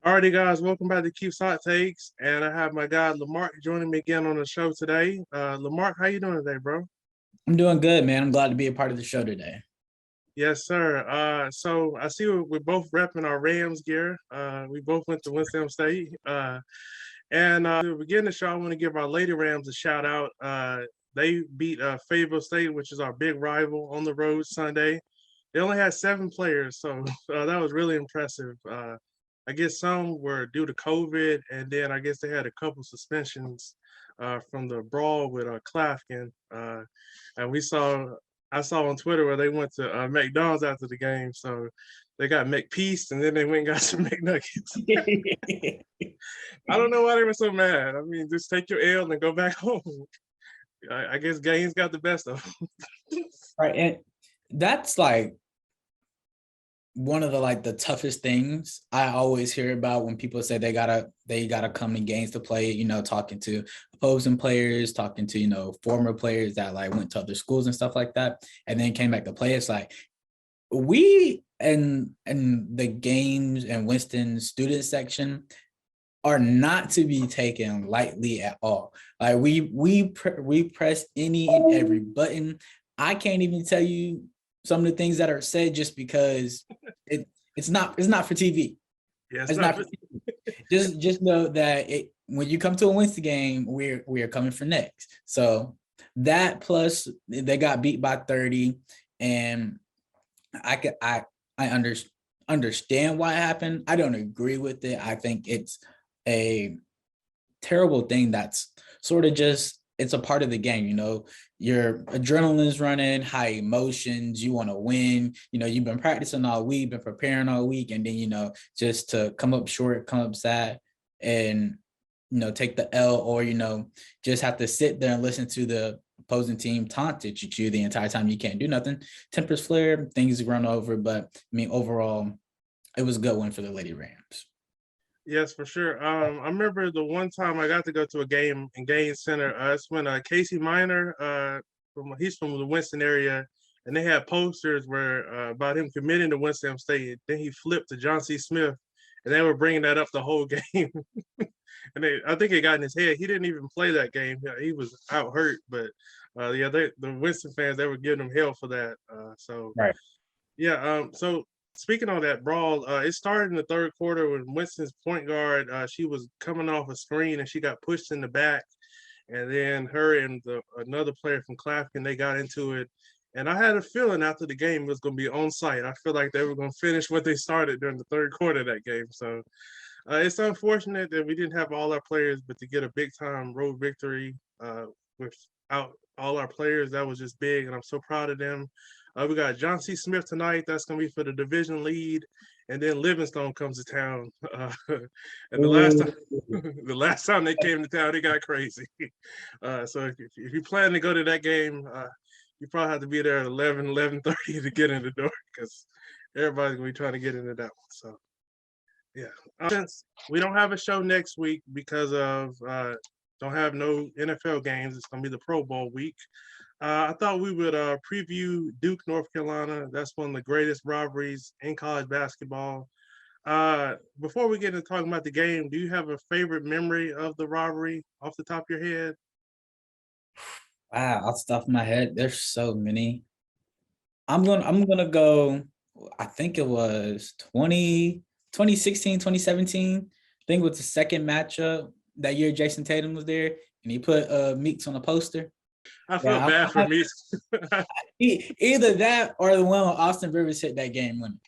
Alrighty, guys, welcome back to Keith's Hot Takes, and I have my guy LaMark joining me again on the show today. LaMark, how you doing today, bro? I'm doing good, man. I'm glad to be a part of the show today. Yes, sir. So I see we're both repping our Rams gear. We both went to Winston State, and to begin the show, I want to give our Lady Rams a shout out. They beat Fayetteville State, which is our big rival, on the road Sunday. They only had 7 players, so that was really impressive. I guess some were due to COVID, and then I guess they had a couple suspensions from the brawl with Klafkin. And I saw on Twitter where they went to McDonald's after the game, so they got McPeace, and then they went and got some McNuggets. I don't know why they were so mad. I mean, just take your L and go back home. I guess Gaines got the best of them. Right. And that's like one of the toughest things I always hear about when people say they gotta come in games to play, talking to opposing players, talking to, former players that like went to other schools and stuff like that, and then came back to play. It's like we and the games and Winston student section are not to be taken lightly at all. Like we press any and every button. I can't even tell you some of the things that are said just because it's not for TV. Yeah, It's not for TV. Just know that when you come to a Winston game, we are coming for next. So that plus they got beat by 30, and I understand why it happened. I don't agree with it. I think it's a terrible thing that's sort of just, it's a part of the game. Your adrenaline is running, high emotions, you want to win, you've been practicing all week, been preparing all week, and then just to come up short, come up sad, and take the L, or just have to sit there and listen to the opposing team taunt at you the entire time. You can't do nothing. Tempers flare, things run over, but I mean, overall it was a good win for the Lady Rams. Yes, for sure. I remember the one time I got to go to a game in Gaines Center. It's when Casey Minor, he's from the Winston area, and they had posters where about him committing to Winston State. Then he flipped to John C. Smith, and they were bringing that up the whole game. And I think it got in his head. He didn't even play that game. He was out hurt, but the Winston fans, they were giving him hell for that. Right. Yeah. So speaking of that brawl, it started in the third quarter when Winston's point guard, she was coming off a screen and she got pushed in the back, and then her and another player from Clafkin, they got into it. And I had a feeling after the game it was going to be on site. I feel like they were going to finish what they started during the third quarter of that game. So it's unfortunate that we didn't have all our players, but to get a big time road victory without all our players, that was just big, and I'm so proud of them. We got John C. Smith tonight. That's going to be for the division lead, and then Livingstone comes to town. And the last time they came to town, they got crazy. So if you plan to go to that game, you probably have to be there at 11:30 to get in the door, because everybody's going to be trying to get into that one. So yeah, since we don't have a show next week because of don't have no NFL games, it's going to be the Pro Bowl week. I thought we would preview Duke, North Carolina. That's one of the greatest rivalries in college basketball. Before we get into talking about the game, do you have a favorite memory of the rivalry off the top of your head? Wow, off the top of my head, there's so many. I'm gonna go. I think it was 2016, 2017. I think it was the second matchup that year. Jason Tatum was there, and he put Meeks on a poster. I felt bad for Meeks. Either that or the one when Austin Rivers hit that game winner.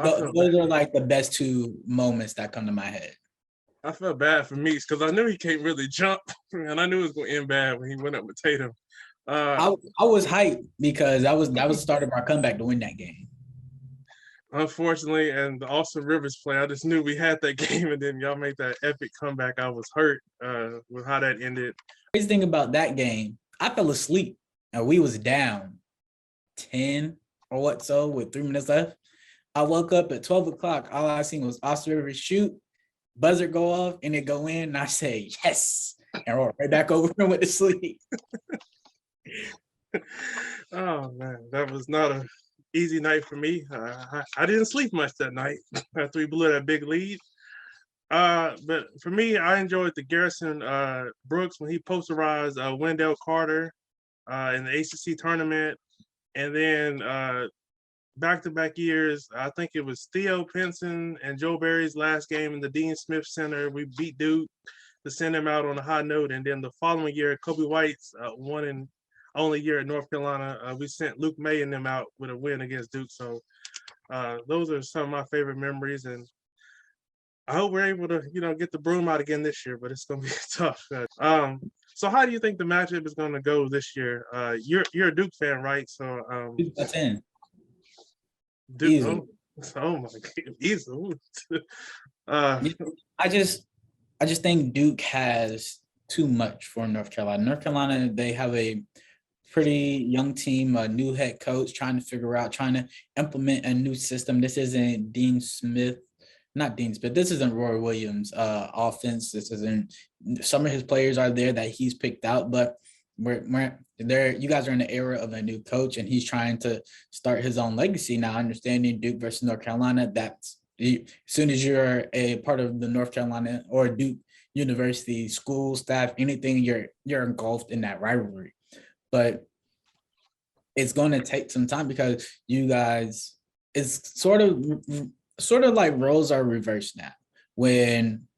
Those are like the best two moments that come to my head. I felt bad for Meeks because I knew he can't really jump, and I knew it was going to end bad when he went up with Tatum. I was hyped because that was the start of our comeback to win that game. Unfortunately, and the Austin Rivers play, I just knew we had that game, and then y'all made that epic comeback. I was hurt with how that ended. Crazy thing about that game, I fell asleep, and we was down 10 or what so with 3 minutes left. I woke up at 12 o'clock. All I seen was Austin Rivers shoot, buzzer go off, and it go in, and I say, yes, and roll right back over and went to sleep. Oh, man, that was not an easy night for me. I didn't sleep much that night after we blew that big lead. But for me, I enjoyed the Garrison Brooks when he posterized Wendell Carter in the ACC tournament, and then back-to-back years, I think it was Theo Pinson and Joe Barry's last game in the Dean Smith Center. We beat Duke to send him out on a high note, and then the following year, Kobe White's one and only year at North Carolina, we sent Luke May and them out with a win against Duke. So those are some of my favorite memories, and I hope we're able to, get the broom out again this year, but it's going to be tough. So how do you think the matchup is going to go this year? You're a Duke fan, right? So That's 10. Duke. Easy. Oh my God, easy. I just think Duke has too much for North Carolina. North Carolina, they have a pretty young team, a new head coach trying to implement a new system. This isn't this isn't Roy Williams' offense. This isn't, some of his players are there that he's picked out, but we're there. You guys are in the era of a new coach, and he's trying to start his own legacy now. Understanding Duke versus North Carolina, that's as soon as you're a part of the North Carolina or Duke University school staff, anything, you're engulfed in that rivalry. But it's going to take some time because you guys, it's sort of like roles are reversed now. When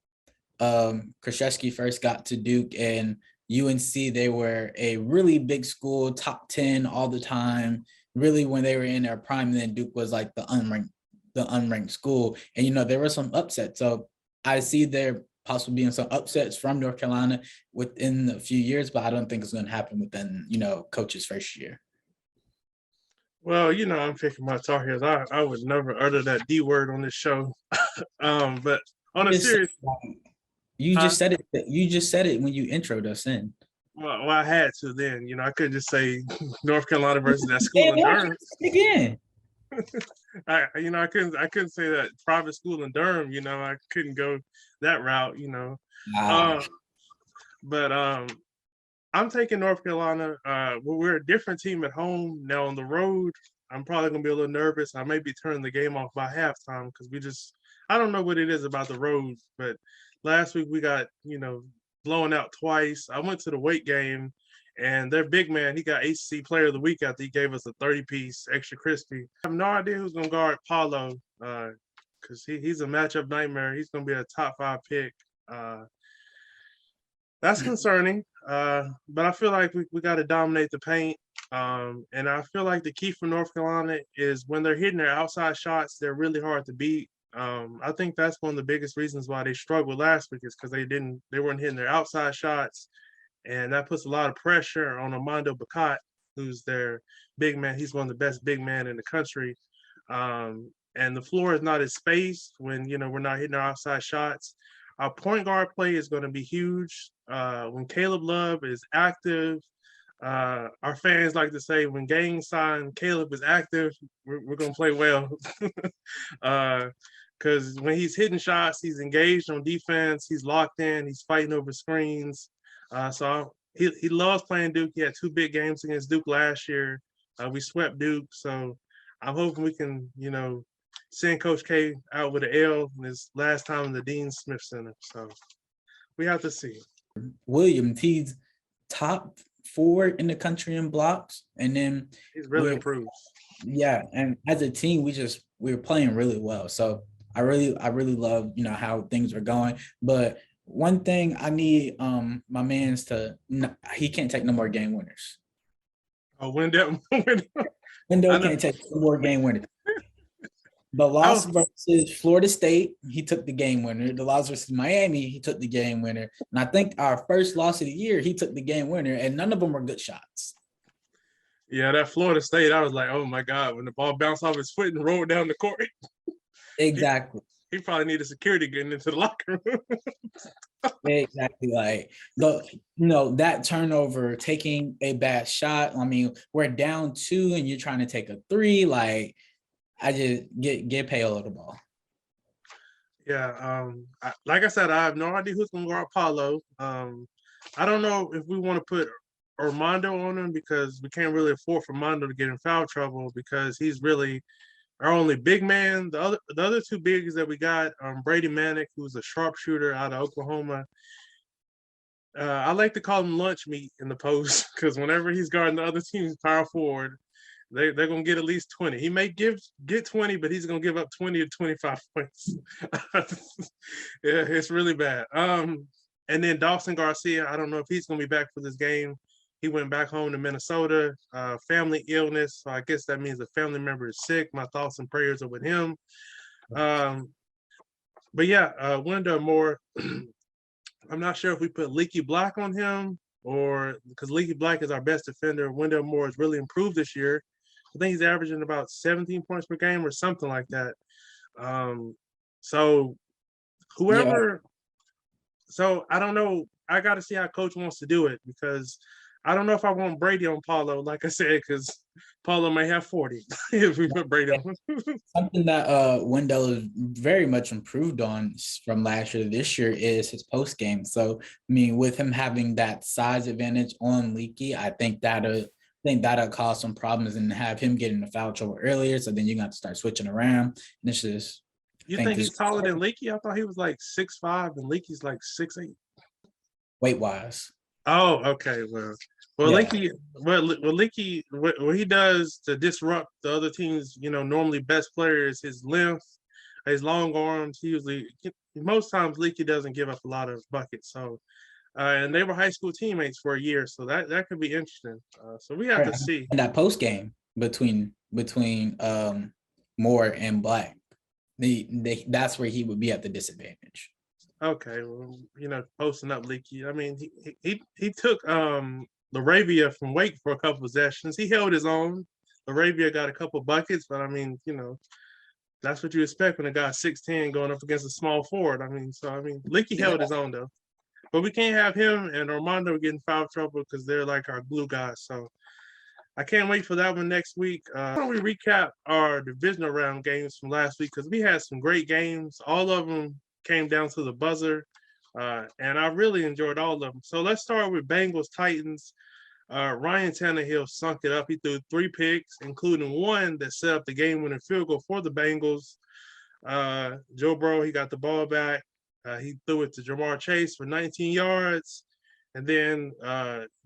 Krzyzewski first got to Duke and UNC, they were a really big school, top 10 all the time, really when they were in their prime. Then Duke was like the unranked school. And, there were some upsets. So I see there possibly being some upsets from North Carolina within a few years, but I don't think it's going to happen within, coach's first year. Well, I'm picking my Tar Heels. I would never utter that D word on this show. But on a serious, you just said it. You just said it when you introed us in. Well, I had to then. I couldn't just say North Carolina versus that school in Durham again. I couldn't say that private school in Durham. I couldn't go that route. But I'm taking North Carolina. We're a different team at home. Now on the road, I'm probably gonna be a little nervous. I may be turning the game off by halftime because I don't know what it is about the road. But last week we got blown out twice. I went to the Wake game, and their big man, he got ACC Player of the Week after he gave us a 30-piece extra crispy. I have no idea who's gonna guard Paulo because he's a matchup nightmare. He's gonna be a top 5 pick. That's concerning, but I feel like we got to dominate the paint. And I feel like the key for North Carolina is when they're hitting their outside shots, they're really hard to beat. I think that's one of the biggest reasons why they struggled last week is because they weren't hitting their outside shots, and that puts a lot of pressure on Armando Bacot, who's their big man. He's one of the best big men in the country. And the floor is not as spaced when we're not hitting our outside shots. Our point guard play is going to be huge. When Caleb Love is active, our fans like to say when Gang Sign Caleb is active, we're going to play well. Because when he's hitting shots, he's engaged on defense. He's locked in. He's fighting over screens. So he loves playing Duke. He had 2 big games against Duke last year. We swept Duke. So I'm hoping we can, send Coach K out with an L in his last time in the Dean Smith Center. So we have to see. Williams, he's top 4 in the country in blocks, and then he's really improved. Yeah, and as a team, we were playing really well. So I really love how things are going. But one thing I need my man's he can't take no more game winners. Oh, Wendell can't take no more game winners. The loss versus Florida State, he took the game winner. The loss versus Miami, he took the game winner. And I think our first loss of the year, he took the game winner, and none of them were good shots. Yeah, that Florida State, I was like, oh my God, when the ball bounced off his foot and rolled down the court. Exactly. He probably needed security getting into the locker room. Exactly. Like that turnover, taking a bad shot. I mean, we're down 2 and you're trying to take a 3. Like, I just get Paolo the ball. Yeah. Like I said, I have no idea who's going to guard Paulo. I don't know if we want to put Armando on him because we can't really afford for Armando to get in foul trouble because he's really our only big man. The other two bigs that we got, Brady Manick, who's a sharpshooter out of Oklahoma. I like to call him lunch meat in the post because whenever he's guarding the other team's power forward, they're gonna get at least 20. He may get 20, but he's gonna give up 20 to 25 points. Yeah, it's really bad. And then Dawson Garcia, I don't know if he's gonna be back for this game. He went back home to Minnesota, family illness. So I guess that means a family member is sick. My thoughts and prayers are with him. But yeah, Wendell Moore, I'm not sure if we put Leaky Black on him or because Leaky Black is our best defender. Wendell Moore has really improved this year. I think he's averaging about 17 points per game or something like that. So Yeah, whoever, so I don't know. I got to see how coach wants to do it because I don't know if I want Brady on Paulo, like I said, because Paulo may have 40 if we put Brady on. something that Wendell is very much improved on from last year to this year is his post game. So I mean, with him having that size advantage on Leaky, I think that'll cause some problems and have him getting the foul trouble earlier. So then you're gonna have to start switching around. And it's just You think he's taller than Leaky? I thought he was like 6'5", and Leaky's like 6'8". weight wise. Oh, okay. Well, Yeah. Leaky, Leaky, what he does to disrupt the other team's, normally best players, his length, his long arms. He usually, most times, Leaky doesn't give up a lot of buckets. So, and they were high school teammates for a year, so that could be interesting. So we have to see. And that post game between Moore and Black, that's where he would be at the disadvantage. Okay, well, posting up Leaky. I mean, he took Laravia from Wake for a couple possessions. He held his own. Laravia got a couple buckets, but I mean, that's what you expect when a guy's 6'10" going up against a small forward. I mean, Leaky held his own though. But we can't have him and Armando getting foul trouble because they're like our glue guys. So I can't wait for that one next week. Why don't we recap our divisional round games from last week because we had some great games. All of them came down to the buzzer, and I really enjoyed all of them. So let's start with Bengals Titans. Ryan Tannehill sunk it up. He threw 3 picks, including one that set up the game-winning field goal for the Bengals. Joe Burrow, he got the ball back. He threw it to Jamar Chase for 19 yards. And then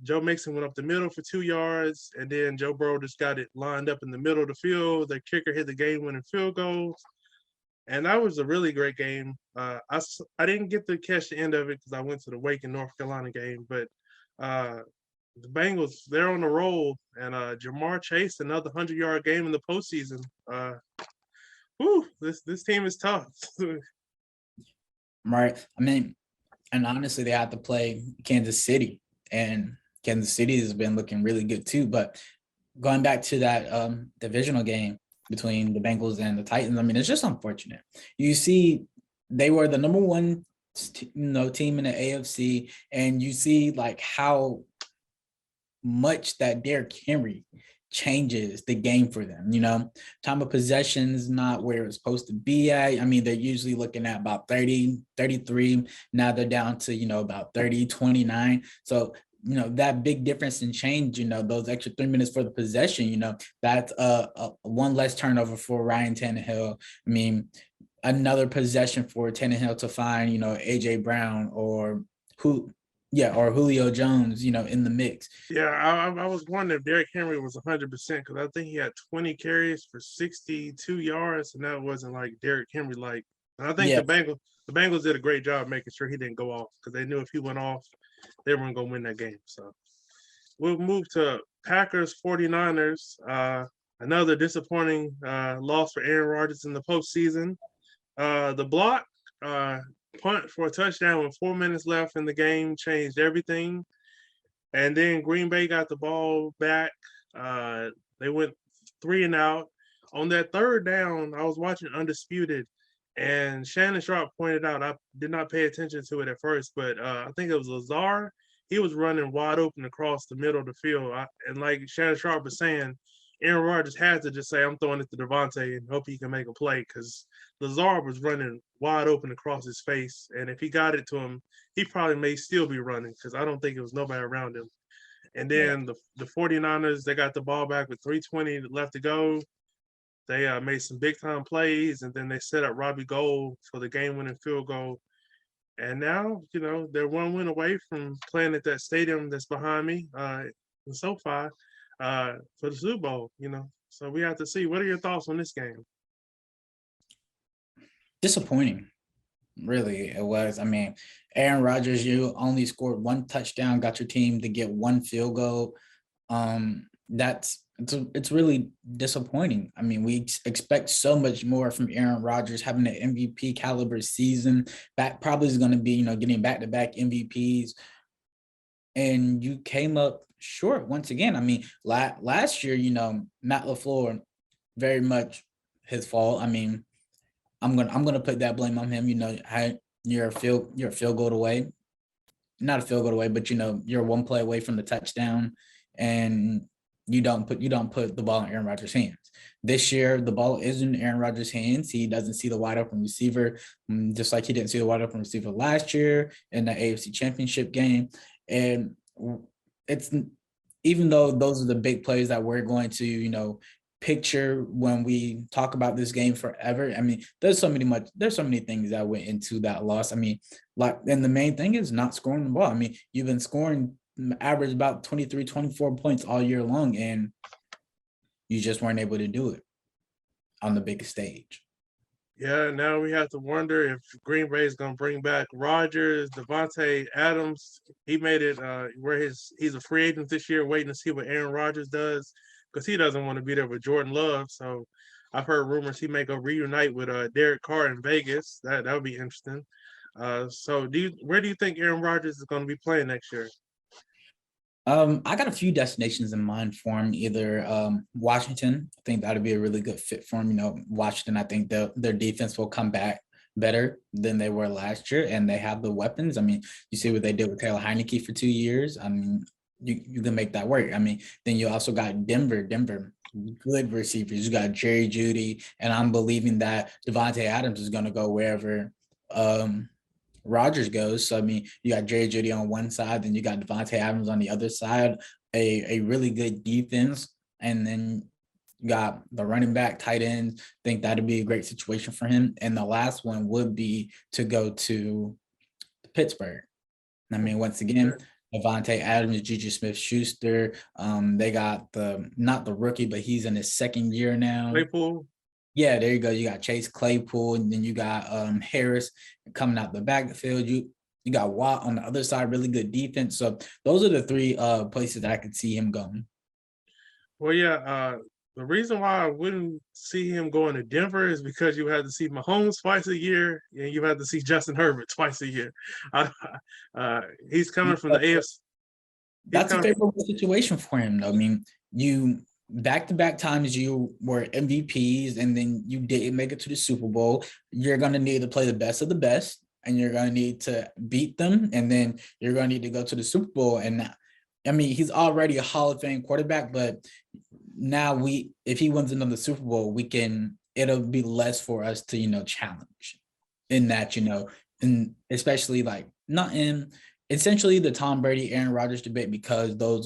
Joe Mixon went up the middle for 2 yards. And then Joe Burrow just got it lined up in the middle of the field. The kicker hit the game-winning field goal. And that was a really great game. I didn't get to catch the end of it because I went to the Wake and North Carolina game. But the Bengals, they're on the roll. And Jamar Chase, another 100-yard game in the postseason. This team is tough. Right. I mean, and honestly, they have to play Kansas City, and Kansas City has been looking really good too. But going back to that divisional game between the Bengals and the Titans, I mean, it's just unfortunate. You see, they were the number one, team in the AFC, and you see like how much that Derrick Henry changes the game for them. Time of possession is not where it's supposed to be at. I mean, they're usually looking at about 30, 33. Now they're down to, about 30, 29. So, that big difference in change, those extra 3 minutes for the possession, that's one less turnover for Ryan Tannehill. I mean, another possession for Tannehill to find, AJ Brown or Julio Jones, in the mix. Yeah, I was wondering if Derrick Henry was 100% because I think he had 20 carries for 62 yards, and that wasn't like Derrick Henry like. And I think the Bengals did a great job making sure he didn't go off because they knew if he went off, they weren't going to win that game. So we'll move to Packers 49ers. Another disappointing loss for Aaron Rodgers in the postseason. The block punt for a touchdown with 4 minutes left in the game changed everything. And then Green Bay got the ball back. They went 3 and out. On that third down, I was watching Undisputed, and Shannon Sharp pointed out, I did not pay attention to it at first, but I think it was Lazar. He was running wide open across the middle of the field. And like Shannon Sharp was saying, Aaron Rodgers had to just say, I'm throwing it to Devontae and hope he can make a play because Lazar was running wide open across his face. And if he got it to him, he probably may still be running because I don't think it was nobody around him. And then the 49ers, they got the ball back with 3:20 left to go. They made some big time plays, and then they set up Robbie Gould for the game winning field goal. And now, they're one win away from playing at that stadium that's behind me in SoFi for the Super Bowl. So we have to see. What are your thoughts on this game? Disappointing. Really, it was. I mean, Aaron Rodgers, you only scored one touchdown, got your team to get one field goal. It's really disappointing. I mean, we expect so much more from Aaron Rodgers having an MVP caliber season. Probably is going to be, getting back-to-back MVPs. And you came up short once again. I mean, last year, Matt LaFleur, very much his fault. I mean, I'm gonna put that blame on him. You're a field goal away, not a field goal away, but you're one play away from the touchdown, and you don't put the ball in Aaron Rodgers' hands. This year, the ball is in Aaron Rodgers' hands. He doesn't see the wide open receiver, just like he didn't see the wide open receiver last year in the AFC Championship game. And it's, even though those are the big plays that we're going to picture when we talk about this game forever. I mean, there's so many things that went into that loss. I mean, and the main thing is not scoring the ball. I mean, you've been scoring average about 23, 24 points all year long, and you just weren't able to do it on the biggest stage. Yeah, now we have to wonder if Green Bay is going to bring back Rodgers, Davante Adams. He made it where he's a free agent this year, waiting to see what Aaron Rodgers does, because he doesn't want to be there with Jordan Love. So I've heard rumors he may go reunite with Derek Carr in Vegas. That would be interesting. So where do you think Aaron Rodgers is going to be playing next year? I got a few destinations in mind for him. Either Washington, I think that'd be a really good fit for him. Washington, I think their defense will come back better than they were last year, and they have the weapons. I mean, you see what they did with Taylor Heineke for 2 years. I mean, you can make that work. I mean, then you also got Denver, good receivers. You got Jerry Jeudy, and I'm believing that Davante Adams is going to go wherever Rodgers goes. So, I mean, you got Jerry Jeudy on one side, then you got Davante Adams on the other side, a really good defense, and then you got the running back, tight end. I think that'd be a great situation for him. And the last one would be to go to Pittsburgh. I mean, once again, Davante Adams, Juju Smith-Schuster. They got not the rookie, but he's in his second year now. Claypool. Yeah, there you go. You got Chase Claypool, and then you got Harris coming out the backfield. You got Watt on the other side, really good defense. So those are the three places that I could see him going. Well, yeah. The reason why I wouldn't see him going to Denver is because you had to see Mahomes twice a year, and you had to see Justin Herbert twice a year. He's coming from the AFC. That's a favorable situation for him, though. I mean, you back-to-back times you were MVPs, and then you didn't make it to the Super Bowl. You're going to need to play the best of the best, and you're going to need to beat them, and then you're going to need to go to the Super Bowl. And I mean, he's already a Hall of Fame quarterback, but now if he wins another Super Bowl, it'll be less for us to, challenge in that, and especially like not in essentially the Tom Brady, Aaron Rodgers debate, because those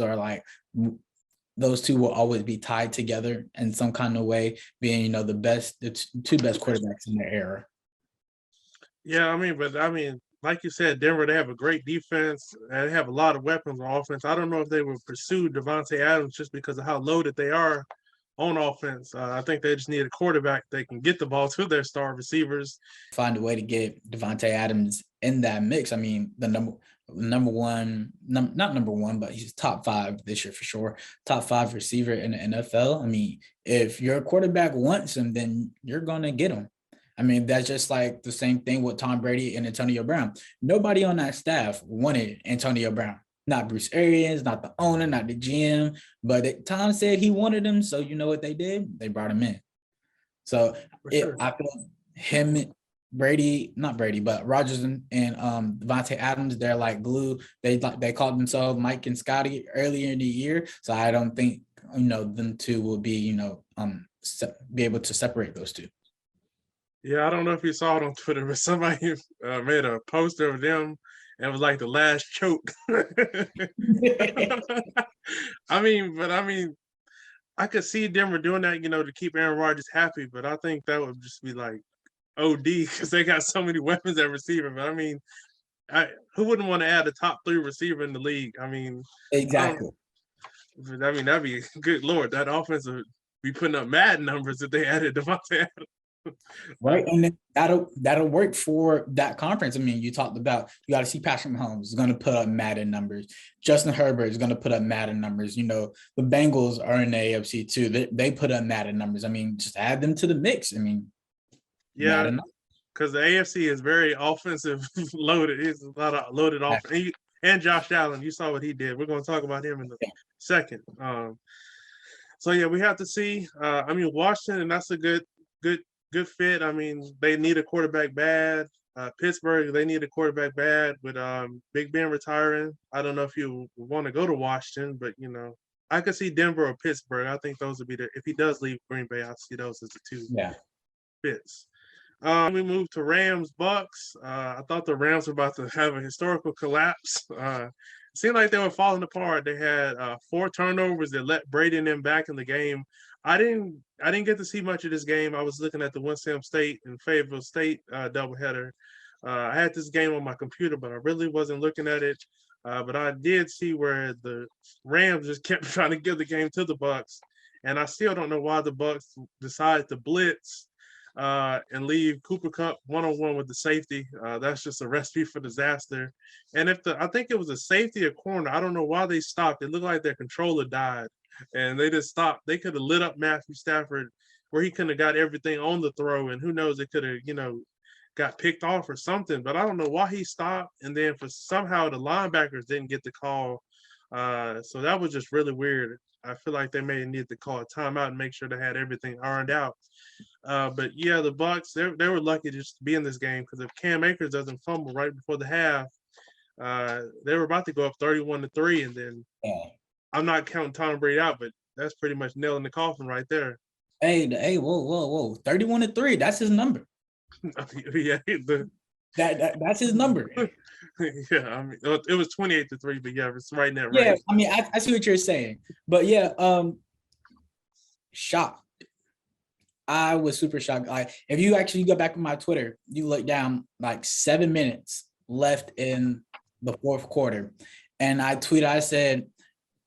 two will always be tied together in some kind of way, being, the two best quarterbacks in their era. Yeah, I mean, like you said, Denver, they have a great defense. And they have a lot of weapons on offense. I don't know if they would pursue Davante Adams just because of how loaded they are on offense. I think they just need a quarterback they can get the ball to their star receivers. Find a way to get Davante Adams in that mix. I mean, the number one, not number one, but he's top 5 this year for sure. Top 5 receiver in the NFL. I mean, if your quarterback wants him, then you're going to get him. I mean, that's just like the same thing with Tom Brady and Antonio Brown. Nobody on that staff wanted Antonio Brown. Not Bruce Arians, not the owner, not the GM, but Tom said he wanted him. So you know what they did? They brought him in. So I feel him, not Brady, but Rodgers and Davante Adams, they're like glue. They called themselves Mike and Scotty earlier in the year. So I don't think, them two will be, be able to separate those two. Yeah, I don't know if you saw it on Twitter, but somebody made a poster of them. It was like the last choke. I mean, I could see Denver doing that, to keep Aaron Rodgers happy, but I think that would just be like OD because they got so many weapons at receiver. But I mean, who wouldn't want to add a top 3 receiver in the league? I mean, I Exactly. don't. I mean, that'd be good lord. That offense would be putting up mad numbers if they added Devontae Adams. Right. And then that'll work for that conference. I mean, you talked about you got to see Patrick Mahomes is going to put up Madden numbers. Justin Herbert is going to put up Madden numbers. The Bengals are in the AFC too. They put up Madden numbers. I mean, just add them to the mix. I mean, Yeah, Madden. because the AFC is very offensive loaded. It's a lot of loaded offense. And Josh Allen, you saw what he did. We're going to talk about him in a second. So yeah, we have to see. I mean, Washington, that's a good fit. I mean, they need a quarterback bad. Pittsburgh, they need a quarterback bad with Big Ben retiring. I don't know if you want to go to Washington, but I could see Denver or Pittsburgh. I think those would be if he does leave Green Bay, I see those as the 2 fits. We moved to Rams Bucks. I thought the Rams were about to have a historical collapse. It seemed like they were falling apart. They had 4 turnovers that let Brady and them back in the game. I didn't get to see much of this game. I was looking at the Winston State and Fayetteville State doubleheader. I had this game on my computer, but I really wasn't looking at it. But I did see where the Rams just kept trying to give the game to the Bucks, and I still don't know why the Bucks decided to blitz and leave Cooper Kupp one-on-one with the safety. That's just a recipe for disaster. And I think it was a safety or corner. I don't know why they stopped. It looked like their controller died, and they just stopped. They could have lit up Matthew Stafford where he couldn't have got everything on the throw, and who knows, it could have, got picked off or something. But I don't know why he stopped. And then somehow the linebackers didn't get the call. So that was just really weird. I feel like they may need to call a timeout and make sure they had everything ironed out. But yeah, the Bucks, they were lucky just to be in this game because if Cam Akers doesn't fumble right before the half, they were about to go up 31-3, and then I'm not counting Tom Brady out, but that's pretty much nailing the coffin right there. Hey, whoa. 31-3, that's his number. Yeah, that's his number. Yeah, I mean, it was 28-3, but yeah, it's right in that range. Yeah, I mean, I see what you're saying, but yeah, shocked. I was super shocked. Like, if you actually go back on my Twitter, you look down, like 7 minutes left in the 4th quarter, and I tweeted, I said,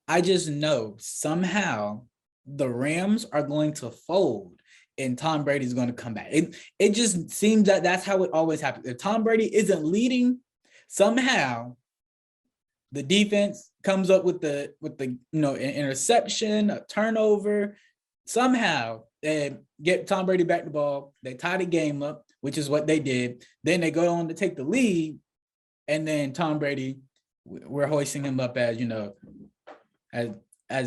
I just know somehow the Rams are going to fold and Tom Brady is going to come back. It just seems that that's how it always happens. If Tom Brady isn't leading, somehow the defense comes up with the an interception, a turnover. Somehow they get Tom Brady back the ball. They tie the game up, which is what they did. Then they go on to take the lead, and then Tom Brady, we're hoisting him up as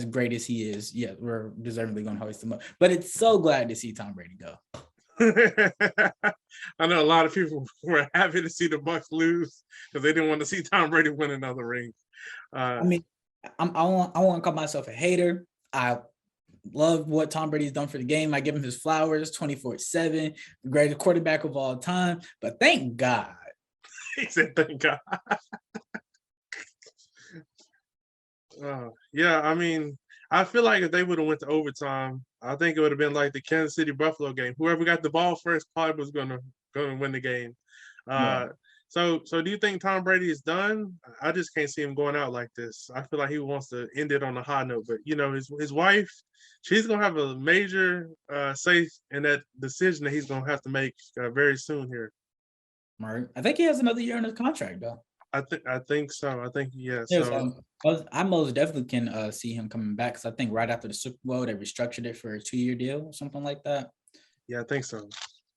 great as he is. Yeah, we're deservedly going to hoist him up. But it's so glad to see Tom Brady go. I know a lot of people were happy to see the Bucks lose because they didn't want to see Tom Brady win another ring. I mean, I want to call myself a hater. I love what Tom Brady's done for the game. I give him his flowers 24/7, the greatest quarterback of all time. But thank God. He said, thank God. Yeah, I mean, I feel like if they would have went to overtime, I think it would have been like the Kansas City Buffalo game. Whoever got the ball first probably was gonna win the game. So do you think Tom Brady is done? I just can't see him going out like this. I feel like he wants to end it on a high note. But his wife, she's gonna have a major say in that decision that he's gonna have to make very soon here. Right. I think he has another year in his contract though. I think so. I think yeah. I most definitely can see him coming back because I think right after the Super Bowl they restructured it for a 2-year deal or something like that. Yeah, I think so.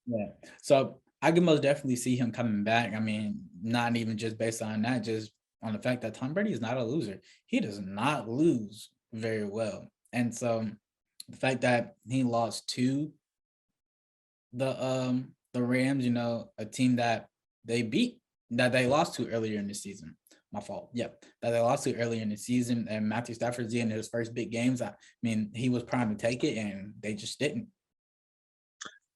Yeah. So I can most definitely see him coming back. I mean, not even just based on that, just on the fact that Tom Brady is not a loser. He does not lose very well. And so the fact that he lost to the Rams, a team that they beat, that they lost to earlier in the season. My fault. Yep. That they lost to earlier in the season. And Matthew Stafford's in his first big games. I mean, he was primed to take it and they just didn't.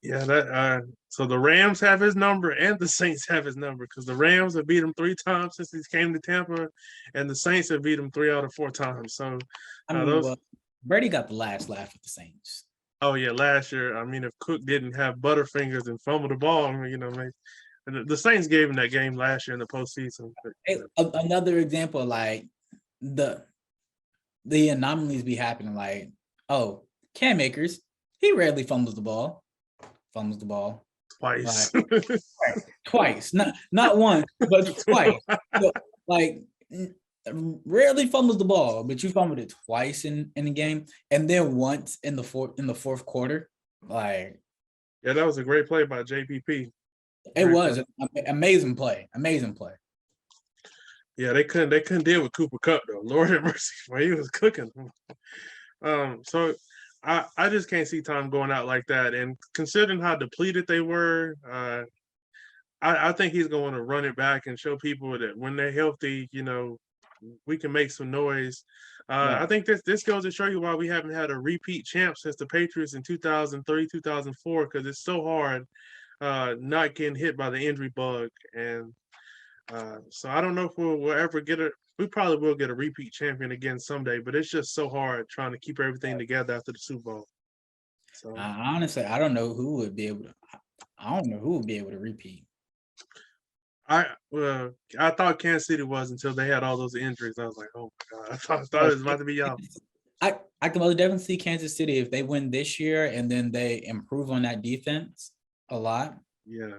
Yeah, so the Rams have his number and the Saints have his number because the Rams have beat him 3 times since he came to Tampa, and the Saints have beat him 3 out of 4 times. So Brady got the last laugh with the Saints. Oh yeah, last year. I mean, if Cook didn't have Butterfingers and fumble the ball, man, the Saints gave him that game last year in the postseason. But, Hey, another example, like the anomalies be happening. Like, oh, Cam Akers, he rarely fumbles the ball. Twice. Twice, not once, but twice. So, like, rarely fumbles the ball, but you fumbled it twice in the game, and then once in the fourth quarter. Like, yeah, that was a great play by JPP. It was an amazing play. Amazing play. Yeah, they couldn't deal with Cooper Kupp though. Lord have mercy, when he was cooking. So I just can't see Tom going out like that. And considering how depleted they were, I think he's going to run it back and show people that when they're healthy, we can make some noise. Right. I think this goes to show you why we haven't had a repeat champ since the Patriots in 2003, 2004, because it's so hard not getting hit by the injury bug. And so I don't know if we'll ever get it. We probably will get a repeat champion again someday, but it's just so hard trying to keep everything together after the Super Bowl. So honestly, I don't know who would be able to. I don't know who would be able to repeat. I thought Kansas City was until they had all those injuries. I was like, oh my god, I thought it was about to be y'all. I can most definitely see Kansas City if they win this year and then they improve on that defense a lot. Yeah,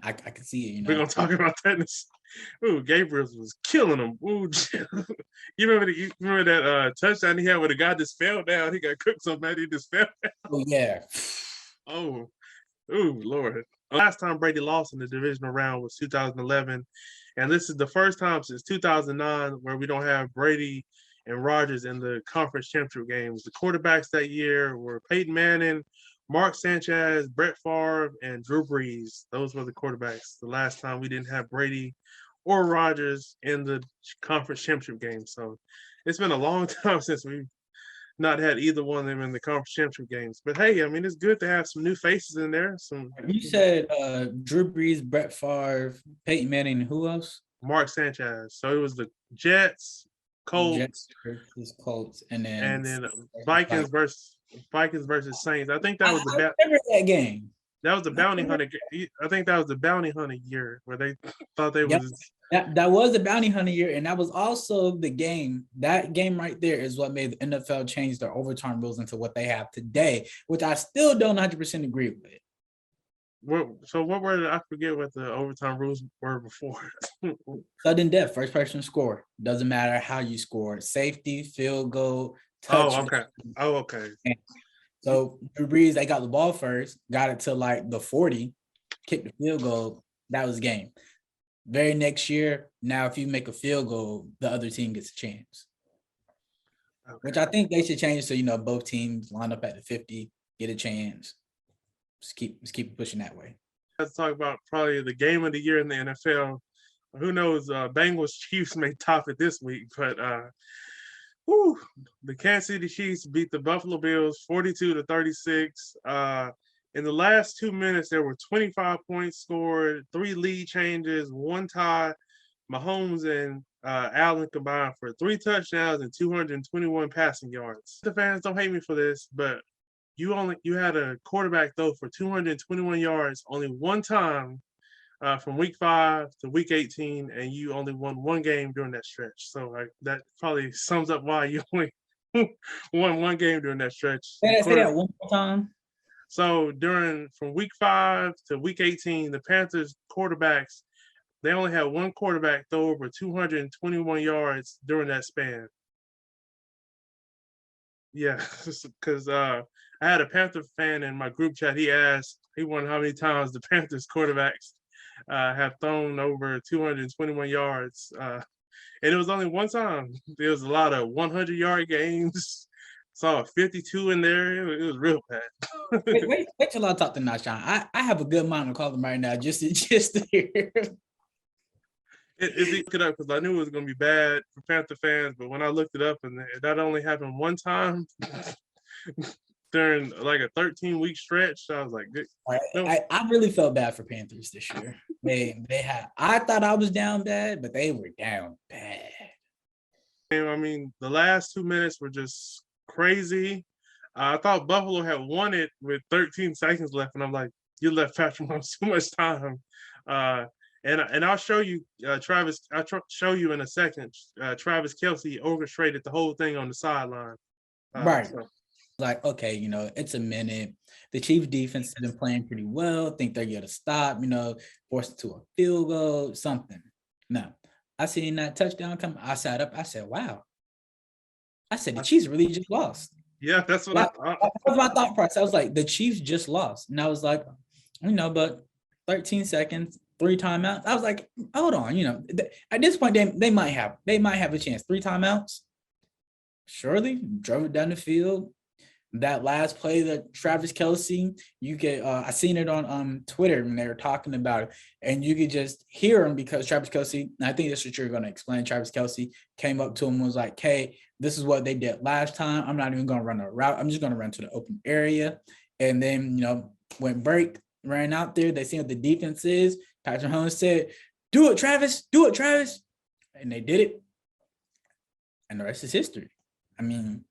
I can see it. We're gonna talk about that. Ooh, Gabriel was killing him. Ooh, you remember that touchdown he had where the guy just fell down? He got cooked so bad he just fell down. Oh yeah. Oh, ooh, Lord. Last time Brady lost in the divisional round was 2011, and this is the first time since 2009 where we don't have Brady and Rodgers in the conference championship games. The quarterbacks that year were Peyton Manning, Mark Sanchez, Brett Favre, and Drew Brees. Those were the quarterbacks. The last time we didn't have Brady or Rodgers in the conference championship game. So it's been a long time since we've not had either one of them in the conference championship games. But hey, I mean, it's good to have some new faces in there. You said Drew Brees, Brett Favre, Peyton Manning, who else? Mark Sanchez. So it was the Jets, Colts, and then Vikings versus Saints. I think that was remember that game. That was the bounty hunter. I think that was the bounty hunter year where they thought they was. That was the bounty hunter year, and that was also the game. That game right there is what made the NFL change their overtime rules into what they have today, which I still don't 100% agree with. So what were I forget what the overtime rules were before? Sudden death, first person score. Doesn't matter how you score. Safety, field goal, touch. Oh, okay. So Drew Brees, they got the ball first, got it to like the 40, kicked the field goal. That was game. Very next year, now if you make a field goal, the other team gets a chance. Okay. Which I think they should change so both teams line up at the 50, get a chance. Just keep pushing that way. Let's talk about probably the game of the year in the NFL. Who knows? Bengals Chiefs may top it this week, but the Kansas City Chiefs beat the Buffalo Bills 42-36. In the last 2 minutes, there were 25 points scored, 3 lead changes, 1 tie. Mahomes and Allen combined for 3 touchdowns and 221 passing yards. The fans don't hate me for this, but you had a quarterback throw for 221 yards only one time from week 5 to week 18, and you only won 1 game during that stretch. So that probably sums up why you only won 1 game during that stretch. Say that one more time. So from week 5 to week 18, the Panthers quarterbacks, they only had 1 quarterback throw over 221 yards during that span. Yeah, because I had a Panther fan in my group chat. He wondered how many times the Panthers quarterbacks have thrown over 221 yards. And it was only one time. There was a lot of 100-yard games. Saw a 52 in there. It was real bad. wait till I talk to Nashawn. I have a good mind to call him right now just to hear. It looked it up because I knew it was going to be bad for Panther fans, but when I looked it up, and that only happened one time during like a 13-week stretch, I was like, no. I really felt bad for Panthers this year. I thought I was down bad, but they were down bad. I mean, the last 2 minutes were just crazy. I thought Buffalo had won it with 13 seconds left, and I'm like, you left Patrick Mahomes too much time. Uh, and I'll show you Travis. Show you in a second. Travis Kelce orchestrated the whole thing on the sideline. Right. So, Like, okay, it's a minute. The Chiefs defense has been playing pretty well. Think they're going to stop, force it to a field goal, something. No, I seen that touchdown come. I sat up. I said, wow. I said, the Chiefs really just lost. yeah, that's what I thought. That was my thought process. I was like, the Chiefs just lost. And I was like, but 13 seconds, 3 timeouts. I was like, hold on, at this point, they might have a chance. 3 timeouts. Surely drove it down the field. That last play that Travis Kelce, you get I seen it on Twitter when they were talking about it, and you could just hear him because Travis Kelce, and I think that's what you're going to explain. Travis Kelce came up to him and was like, hey, this is what they did last time. I'm not even going to run a route. I'm just going to run to the open area. And then, when break ran out there, they seen what the defense is. Patrick Mahomes said, do it, Travis. Do it, Travis. And they did it. And the rest is history. I mean,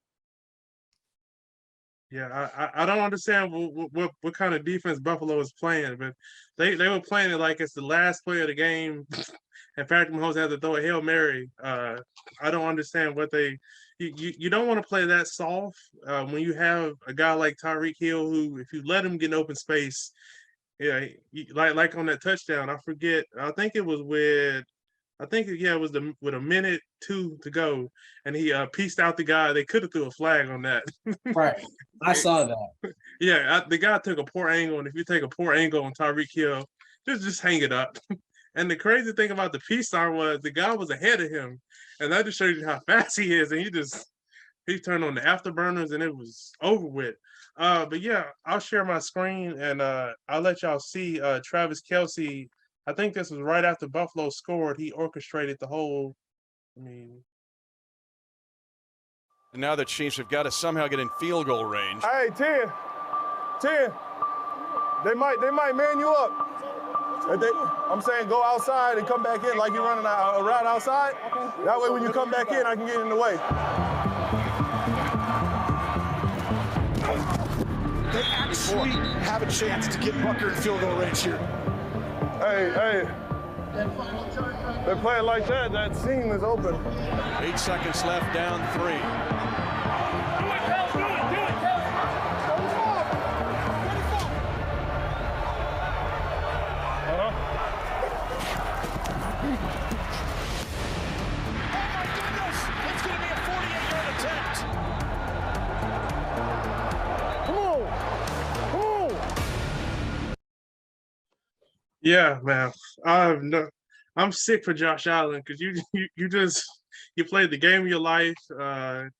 yeah, I don't understand what kind of defense Buffalo is playing, but they were playing it like it's the last play of the game, and Patrick Mahomes had to throw a Hail Mary. I don't understand what you don't want to play that soft when you have a guy like Tyreek Hill who, if you let him get in open space, yeah, like on that touchdown, I forget. I think it was with with a minute 2 to go, and he pieced out the guy. They could have threw a flag on that. right. I saw that. Yeah, the guy took a poor angle, and if you take a poor angle on Tyreek Hill, just hang it up. And the crazy thing about the peace sign was the guy was ahead of him, and that just shows you how fast he is. And he turned on the afterburners, and it was over with. But yeah, I'll share my screen, and I'll let y'all see Travis Kelce. I think this was right after Buffalo scored. He orchestrated the whole. And now the Chiefs have got to somehow get in field goal range. Hey, 10. They might man you up. I'm saying go outside and come back in like you're running a route outside. That way when you come back in, I can get in the way. They actually have a chance to get Bucker in field goal range here. Hey. They play it like that. That seam is open. 8 seconds left, down 3. Yeah, man. I'm sick for Josh Allen because you played the game of your life, and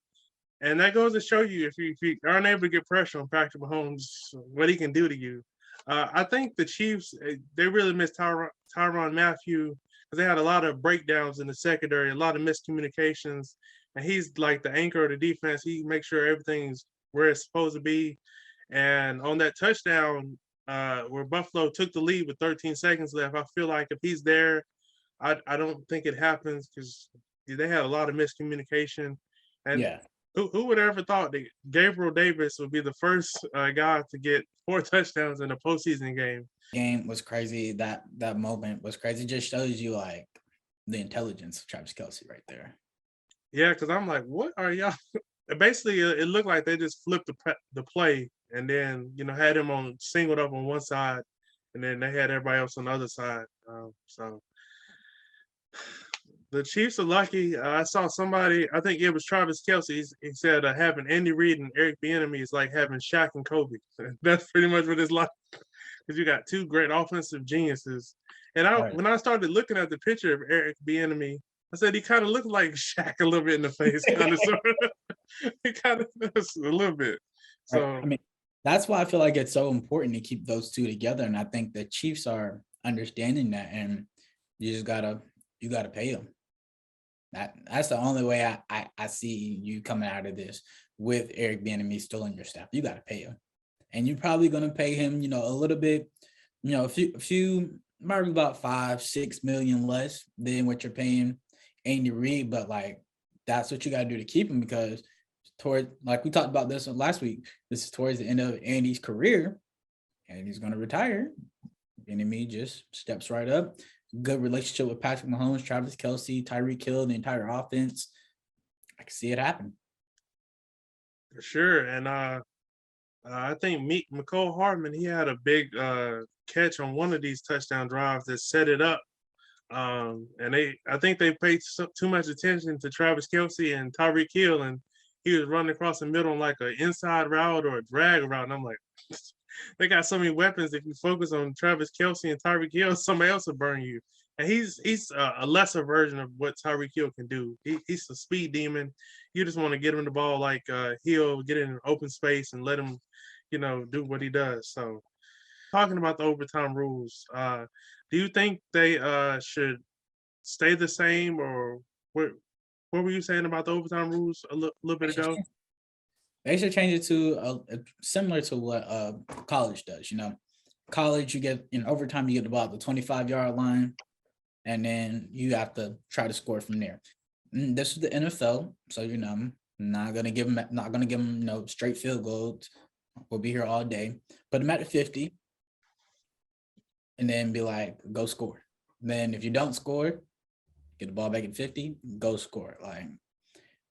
that goes to show you if you aren't able to get pressure on Patrick Mahomes, what he can do to you. I think the Chiefs they really missed Tyrann Mathieu because they had a lot of breakdowns in the secondary, a lot of miscommunications, and he's like the anchor of the defense. He makes sure everything's where it's supposed to be. And on that touchdown, where Buffalo took the lead with 13 seconds left, I feel like if he's there, I don't think it happens because they had a lot of miscommunication. And yeah. Who would have ever thought that Gabriel Davis would be the first guy to get 4 touchdowns in a postseason game? Game was crazy. That moment was crazy. It just shows you like the intelligence of Travis Kelce right there. Yeah, because I'm like, what are y'all? Basically, it looked like they just flipped the play and then had him singled up on one side, and then they had everybody else on the other side. So the Chiefs are lucky. I saw somebody, I think it was Travis Kelce. He said having Andy Reid and Eric Bieniemy is like having Shaq and Kobe. That's pretty much what it's like because you got 2 great offensive geniuses. And when I started looking at the picture of Eric Bieniemy, I said he kind of looked like Shaq a little bit in the face, kind of sort of. He kind of does a little bit. So I mean, that's why I feel like it's so important to keep those 2 together, and I think the Chiefs are understanding that, and you gotta pay them. That's the only way I see you coming out of this with Eric Bieniemy still in your staff. You got to pay him, and you're probably going to pay him, a little bit, a few, maybe about $5-6 million less than what you're paying Andy Reid. But like, that's what you got to do to keep him because toward, like we talked about this one last week, this is towards the end of Andy's career, and he's going to retire. Enemy just steps right up. Good relationship with Patrick Mahomes, Travis Kelce, Tyreek Hill, the entire offense. I can see it happen. For sure. And I think McCole Hardman, he had a big catch on one of these touchdown drives that set it up. And I think they paid too much attention to Travis Kelce and Tyreek Hill, and he was running across the middle on like an inside route or a drag route. And I'm like, they got so many weapons. If you focus on Travis Kelce and Tyreek Hill, somebody else will burn you. And he's a lesser version of what Tyreek Hill can do. He's a speed demon. You just want to get him the ball like Hill, get in an open space and let him, do what he does. So talking about the overtime rules, do you think they should stay the same, or what were you saying about the overtime rules a little bit ago? They should change it to similar to what college does. College, you get in overtime, you get about the 25-yard line, and then you have to try to score from there. This is the NFL, so I'm not gonna give them straight field goals. We'll be here all day. Put them at the 50, and then be like, go score. Then if you don't score, get the ball back at 50, go score. Like,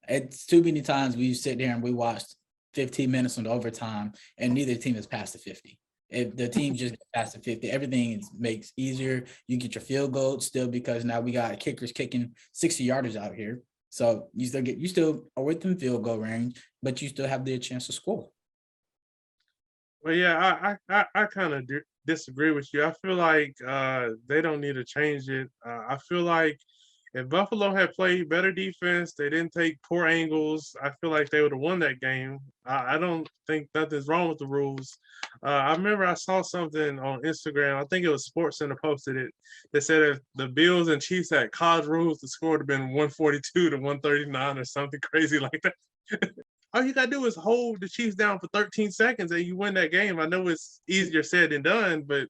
it's too many times we sit there and we watched 15 minutes on the overtime, and neither team is past the 50. If the team just gets past the 50, everything makes easier. You get your field goal still, because now we got kickers kicking 60-yarders out here. So you still are within field goal range, but you still have the chance to score. Well, yeah, I kind of disagree with you. I feel like they don't need to change it. I feel like if Buffalo had played better defense, they didn't take poor angles, I feel like they would have won that game. I don't think nothing's wrong with the rules. I remember I saw something on Instagram. I think it was SportsCenter posted it. That said if the Bills and Chiefs had college rules, the score would have been 142 to 139 or something crazy like that. All you got to do is hold the Chiefs down for 13 seconds and you win that game. I know it's easier said than done, but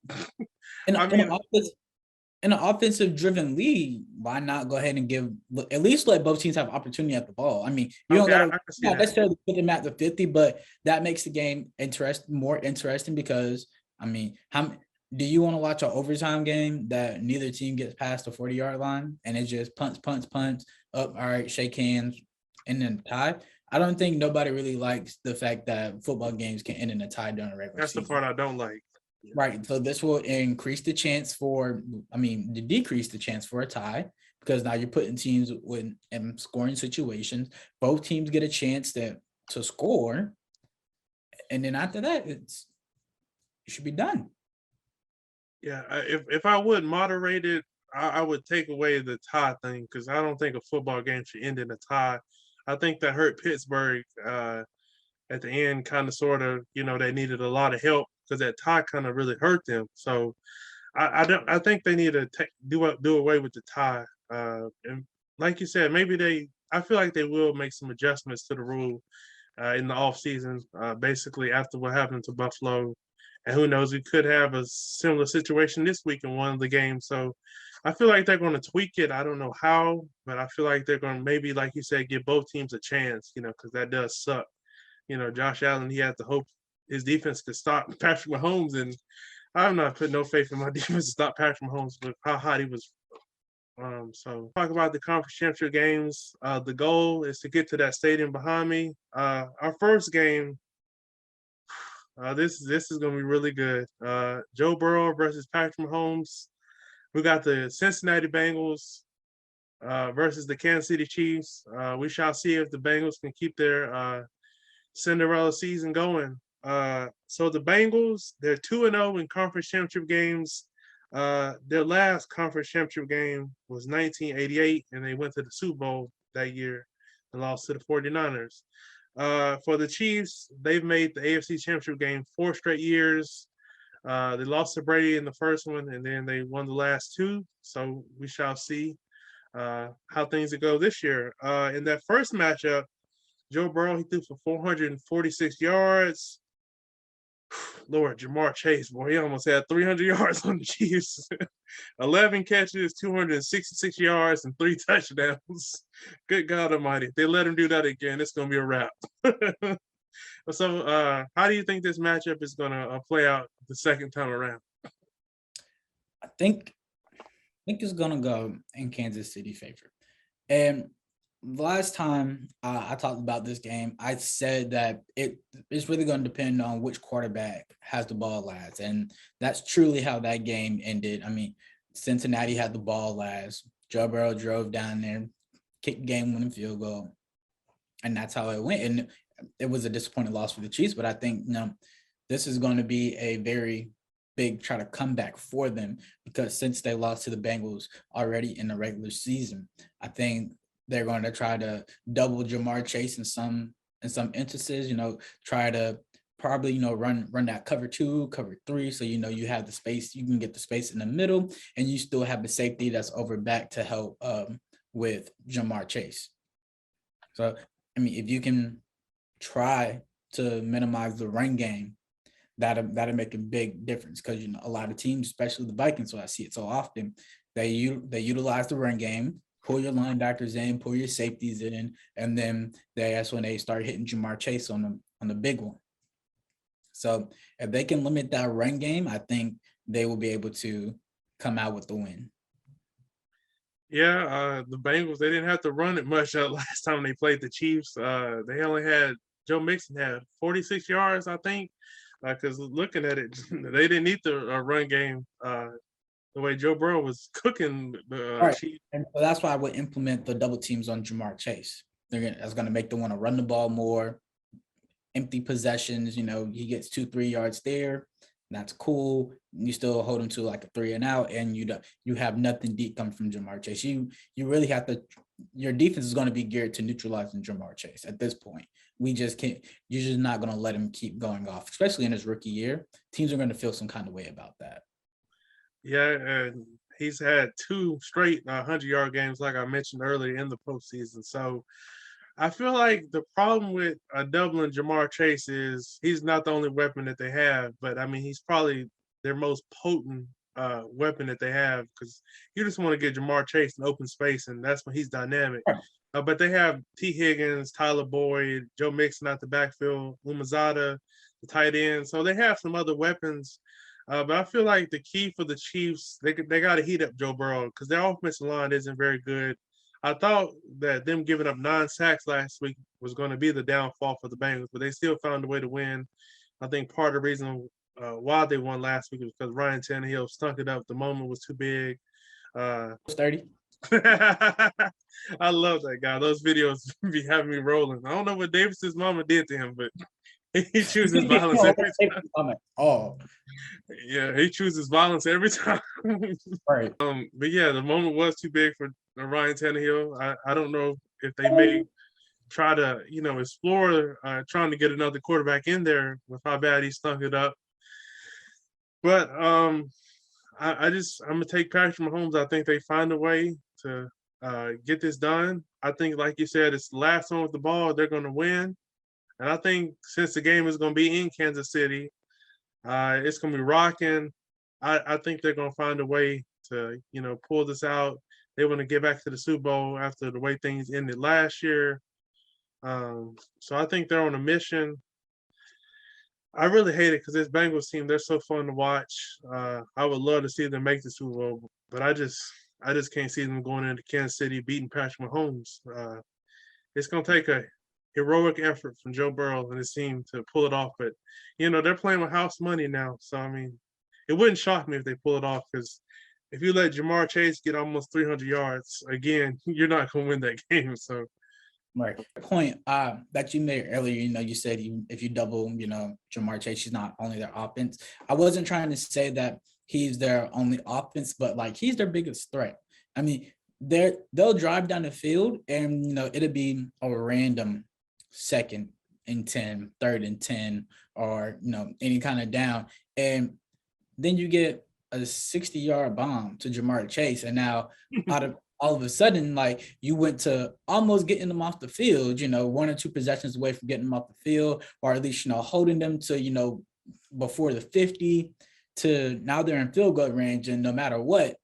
in an offensive-driven league, why not go ahead and at least let both teams have opportunity at the ball? I mean, you don't got to not necessarily put them at the 50, but that makes the game more interesting because, I mean, do you want to watch an overtime game that neither team gets past the 40-yard line and it's just punts, up, all right, shake hands, and then tie? I don't think nobody really likes the fact that football games can end in a tie during a regular season. That's the part I don't like. Right. So this will decrease the chance for a tie, because now you're putting teams in scoring situations. Both teams get a chance to score. And then after that, it should be done. Yeah. If I would moderate it, I would take away the tie thing, because I don't think a football game should end in a tie. I think that hurt Pittsburgh at the end, kind of, sort of, they needed a lot of help, because that tie kind of really hurt them. So I think they need to do away with the tie. And like you said, I feel like they will make some adjustments to the rule in the offseason, basically after what happened to Buffalo. And who knows, we could have a similar situation this week in one of the games. So I feel like they're going to tweak it. I don't know how, but I feel like they're going to maybe, like you said, give both teams a chance, because that does suck. Josh Allen, he had to hope his defense could stop Patrick Mahomes, and I'm not putting no faith in my defense to stop Patrick Mahomes with how hot he was. So talk about the conference championship games. The goal is to get to that stadium behind me. Our first game, this is going to be really good. Joe Burrow versus Patrick Mahomes. We got the Cincinnati Bengals versus the Kansas City Chiefs. We shall see if the Bengals can keep their Cinderella season going. So the Bengals, they're 2-0 in conference championship games. Their last conference championship game was 1988, and they went to the Super Bowl that year and lost to the 49ers. For the Chiefs, they've made the AFC championship game 4 straight years. They lost to Brady in the first one, and then they won the last 2. So we shall see how things go this year. In that first matchup, Joe Burrow, he threw for 446 yards. Lord, Jamar Chase, boy, he almost had 300 yards on the Chiefs. 11 catches, 266 yards, and 3 touchdowns. Good God Almighty! If they let him do that again, it's gonna be a wrap. So, how do you think this matchup is gonna play out the second time around? I think it's gonna go in Kansas City favor. And the last time I talked about this game, I said that it's really going to depend on which quarterback has the ball last, and that's truly how that game ended. I mean, Cincinnati had the ball last. Joe Burrow drove down there, kicked game-winning field goal, and that's how it went. And it was a disappointing loss for the Chiefs, but I think this is going to be a very big try to come back for them, because since they lost to the Bengals already in the regular season, I think they're going to try to double Jamar Chase in some instances, try to probably, run that cover 2, cover 3. So, you have the space, you can get the space in the middle, and you still have the safety that's over back to help with Jamar Chase. So, I mean, if you can try to minimize the run game, that'll make a big difference, because, a lot of teams, especially the Vikings, so I see it so often, they utilize the run game, pull your linebackers in, pull your safeties in, and then that's when they start hitting Jamar Chase on the big one. So if they can limit that run game, I think they will be able to come out with the win. Yeah, the Bengals, they didn't have to run it much last time they played the Chiefs. They only had Joe Mixon had 46 yards, I think, because looking at it, they didn't need the run game. The way Joe Burrow was cooking the right. Chiefs. And so that's why I would implement the double teams on Jamar Chase. That's going to make them want to run the ball more, empty possessions. He gets 2-3 yards there. That's cool. You still hold him to like a 3 and out, and you have nothing deep coming from Jamar Chase. You really have to. Your defense is going to be geared to neutralizing Jamar Chase at this point. We just can't. You're just not going to let him keep going off, especially in his rookie year. Teams are going to feel some kind of way about that. Yeah, and he's had 2 straight 100-yard games, like I mentioned earlier, in the postseason. So I feel like the problem with doubling Jamar Chase is he's not the only weapon that they have, but I mean, he's probably their most potent weapon that they have, because you just want to get Jamar Chase in open space, and that's when he's dynamic. But they have T. Higgins, Tyler Boyd, Joe Mixon out the backfield, Umazada, the tight end. So they have some other weapons. But I feel like the key for the Chiefs, they got to heat up Joe Burrow, because their offensive line isn't very good. I thought that them giving up 9 sacks last week was going to be the downfall for the Bengals, but they still found a way to win. I think part of the reason why they won last week was because Ryan Tannehill stunk it up. The moment was too big. 30. I love that guy. Those videos be having me rolling. I don't know what Davis's mama did to him, but he chooses violence every time. Oh, yeah, he chooses violence every time. right. But yeah, the moment was too big for Ryan Tannehill. I don't know if they may try to, explore trying to get another quarterback in there with how bad he stunk it up. But I'm gonna take Patrick Mahomes. I think they find a way to get this done. I think, like you said, it's the last one with the ball. They're gonna win. And I think since the game is going to be in Kansas City, it's going to be rocking. I think they're going to find a way to, pull this out. They want to get back to the Super Bowl after the way things ended last year. So I think they're on a mission. I really hate it because this Bengals team, they're so fun to watch. I would love to see them make the Super Bowl, but I just can't see them going into Kansas City beating Patrick Mahomes. It's going to take a heroic effort from Joe Burrow and his team to pull it off. But, they're playing with house money now. So, I mean, it wouldn't shock me if they pull it off, because if you let Jamar Chase get almost 300 yards, again, you're not going to win that game. So, right. Point that you made earlier, you said if you double, Jamar Chase, he's not only their offense. I wasn't trying to say that he's their only offense, but like he's their biggest threat. I mean, they'll drive down the field and, it'll be a random 2nd and 10, 3rd and 10, or, any kind of down. And then you get a 60-yard bomb to Jamar Chase. And now all of a sudden, like, you went to almost getting them off the field, 1 or 2 possessions away from getting them off the field, or at least, holding them to, before the 50 to now they're in field goal range, and no matter what,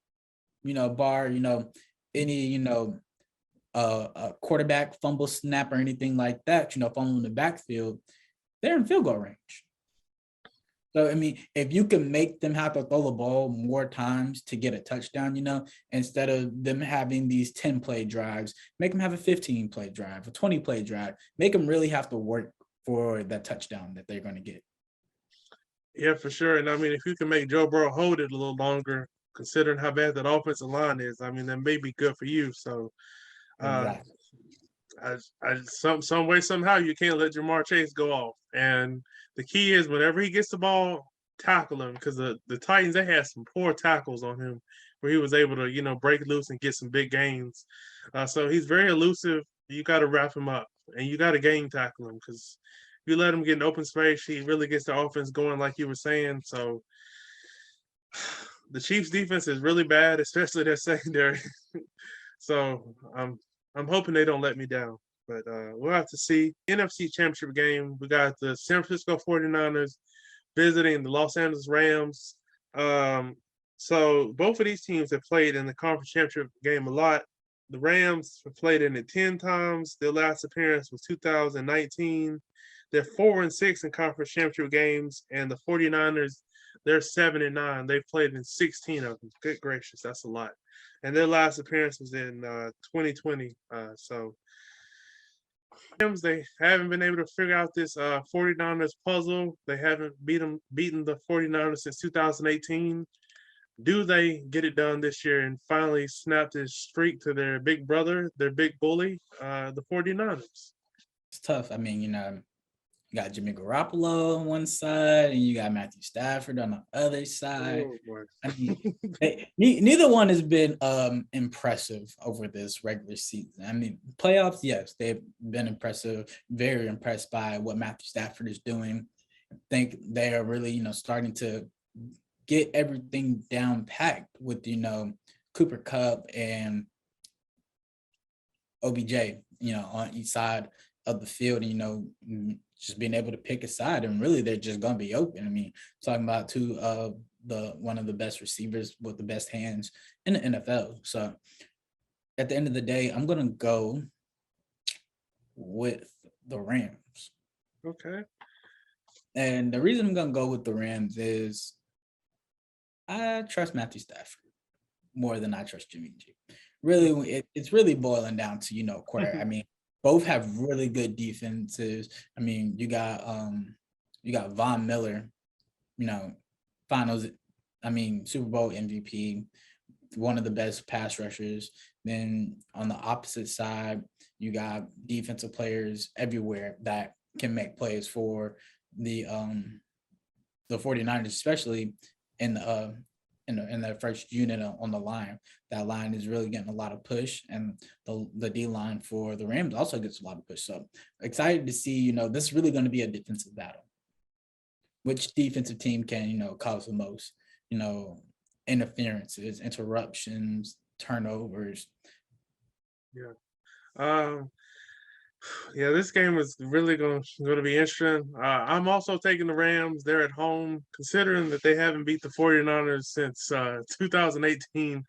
bar, any, a quarterback fumble snap or anything like that, fumble in the backfield, they're in field goal range. So, I mean, if you can make them have to throw the ball more times to get a touchdown, instead of them having these 10-play drives, make them have a 15-play drive, a 20-play drive, make them really have to work for that touchdown that they're going to get. Yeah, for sure. And I mean, if you can make Joe Burrow hold it a little longer, considering how bad that offensive line is, I mean, that may be good for you. So, Exactly. some way, somehow, you can't let Jamar Chase go off. And the key is whenever he gets the ball, tackle him, because the Titans, they had some poor tackles on him where he was able to, break loose and get some big gains. So he's very elusive. You got to wrap him up, and you got to game tackle him, because if you let him get in open space, he really gets the offense going, like you were saying. So the Chiefs' defense is really bad, especially their secondary. So I'm hoping they don't let me down, but we'll have to see. NFC Championship game, we got the San Francisco 49ers visiting the Los Angeles Rams. So both of these teams have played in the conference championship game a lot. The Rams have played in it 10 times. Their last appearance was 2019. They're 4-6 in conference championship games, and the 49ers, they're 7-9. They've played in 16 of them. Good gracious, that's a lot. And their last appearance was in 2020. So they haven't been able to figure out this 49ers puzzle. They haven't beaten the 49ers since 2018. Do they get it done this year and finally snap this streak to their big brother, their big bully, the 49ers? It's tough. I mean, you got Jimmy Garoppolo on one side, and you got Matthew Stafford on the other side. Oh, I mean, neither one has been impressive over this regular season. I mean, playoffs, yes, they've been impressive. Very impressed by what Matthew Stafford is doing. I think they are really, starting to get everything down packed with, Cooper Kupp and OBJ, on each side of the field, and, just being able to pick a side, and really they're just going to be open. I mean, talking about two of one of the best receivers with the best hands in the NFL. So at the end of the day, I'm going to go with the Rams. Okay. And the reason I'm going to go with the Rams is I trust Matthew Stafford more than I trust Jimmy G. Really, it's really boiling down to, quarter. I mean, both have really good defenses. I mean, you got Von Miller, finals, Super Bowl MVP, one of the best pass rushers. Then on the opposite side, you got defensive players everywhere that can make plays for the 49ers, especially in the first unit on the line. That line is really getting a lot of push, and the D line for the Rams also gets a lot of push. So excited to see, this is really going to be a defensive battle. Which defensive team can, cause the most, interferences, interruptions, turnovers? Yeah. Yeah, this game is really going to be interesting. I'm also taking the Rams. They're at home, considering that they haven't beat the 49ers since 2018.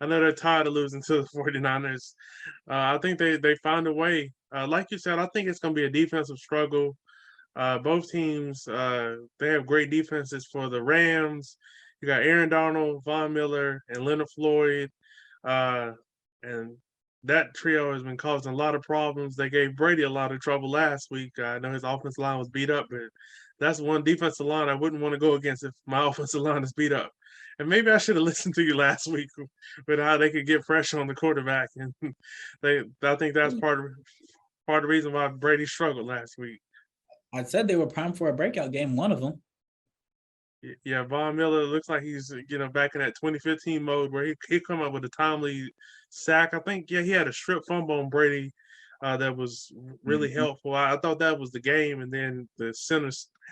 I know they're tired of losing to the 49ers. I think they find a way. Like you said, I think it's going to be a defensive struggle. Both teams, they have great defenses. For the Rams, you got Aaron Donald, Von Miller, and Leonard Floyd. And that trio has been causing a lot of problems. They gave Brady a lot of trouble last week. I know his offensive line was beat up, but that's one defensive line I wouldn't want to go against if my offensive line is beat up. And maybe I should have listened to you last week with how they could get pressure on the quarterback. And I think that's part of the reason why Brady struggled last week. I said they were primed for a breakout game, one of them. Yeah, Von Miller looks like he's back in that 2015 mode where he come up with a timely sack. I think he had a strip fumble on Brady that was really helpful. I thought that was the game, and then the center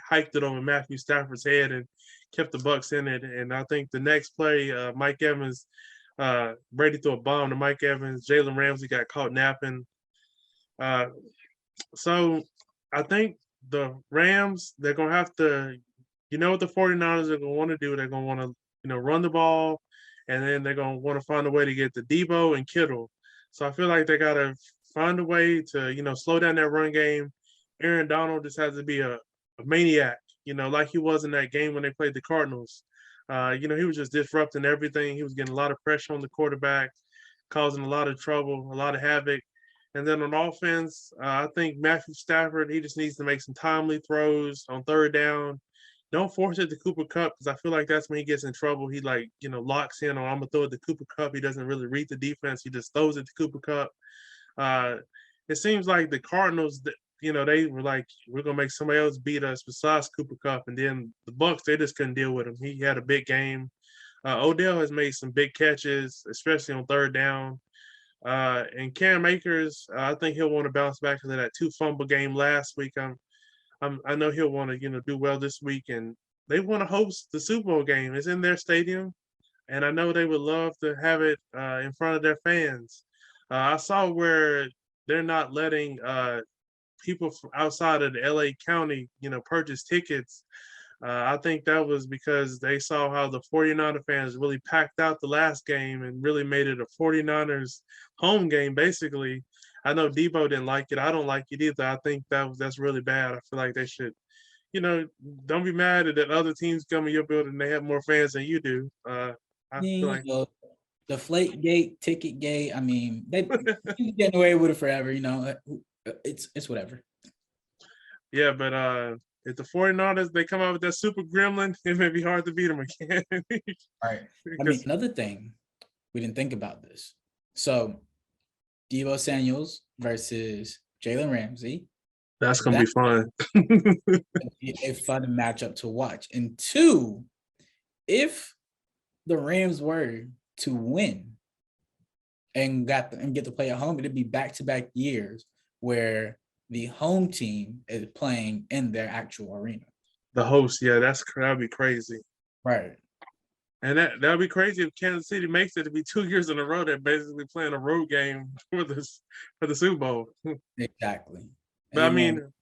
hiked it over Matthew Stafford's head and kept the Bucs in it. And I think the next play, Mike Evans, Brady threw a bomb to Mike Evans. Jalen Ramsey got caught napping. So I think the Rams, they're gonna have to you know what the 49ers are going to want to do. They're going to want to, run the ball, and then they're going to want to find a way to get the Debo and Kittle. So I feel like they got to find a way to, slow down that run game. Aaron Donald just has to be a maniac, like he was in that game when they played the Cardinals. He was just disrupting everything. He was getting a lot of pressure on the quarterback, causing a lot of trouble, a lot of havoc. And then on offense, I think Matthew Stafford, he just needs to make some timely throws on third down. Don't force it to Cooper Kupp, because I feel like that's when he gets in trouble. He locks in on, I'm gonna throw it to Cooper Kupp. He doesn't really read the defense. He just throws it to Cooper Kupp. It seems like the Cardinals, they were like, we're gonna make somebody else beat us besides Cooper Kupp. And then the Bucs, they just couldn't deal with him. He had a big game. Odell has made some big catches, especially on third down. And Cam Akers, I think he'll want to bounce back because of that 2 fumble game last week. I know he'll want to do well this week, and they want to host the Super Bowl game. It's in their stadium, and I know they would love to have it in front of their fans. I saw where they're not letting people from outside of the LA County, purchase tickets. I think that was because they saw how the 49er fans really packed out the last game and really made it a 49ers home game, basically. I know Debo didn't like it. I don't like it either. I think that's really bad. I feel like they should, don't be mad at that other teams come in your building. They have more fans than you do. I feel like Deflate gate, ticket gate. I mean, they getting away with it forever. It's whatever. Yeah, but if the 49ers, they come out with that super gremlin, it may be hard to beat them again. Right. I mean, another thing, we didn't think about this. So, Deebo Samuels versus Jalen Ramsey. That's going to be fun. A fun matchup to watch. And 2, if the Rams were to win and get to play at home, it'd be back-to-back years where the home team is playing in their actual arena. The host, yeah, that'd be crazy. Right. And that'd be crazy if Kansas City makes it to be 2 years in a row. They're basically playing a road game for the Super Bowl. Exactly. But I mean,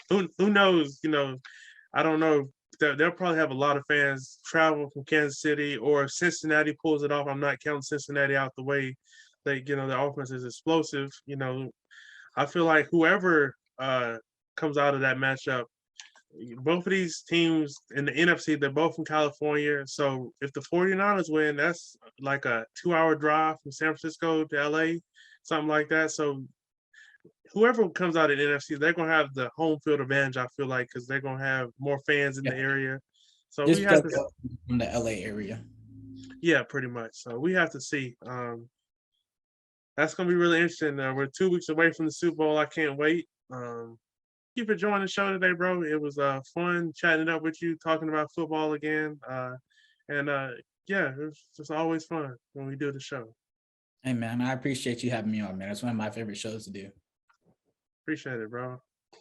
who knows? I don't know. They'll probably have a lot of fans travel from Kansas City, or if Cincinnati pulls it off. I'm not counting Cincinnati out the way. The offense is explosive. I feel like whoever comes out of that matchup, both of these teams in the NFC, they're both from California. So if the 49ers win, that's like a 2-hour drive from San Francisco to LA, something like that. So whoever comes out of the NFC, they're going to have the home field advantage, I feel like, because they're going to have more fans in the area. So just we have to from the LA area. Yeah, pretty much. So we have to see. That's going to be really interesting. We're 2 weeks away from the Super Bowl. I can't wait. Thank you for joining the show today, bro. It was fun chatting it up with you, talking about football again. Yeah, it's just always fun when we do the show. Hey, man, I appreciate you having me on, man. It's one of my favorite shows to do. Appreciate it, bro.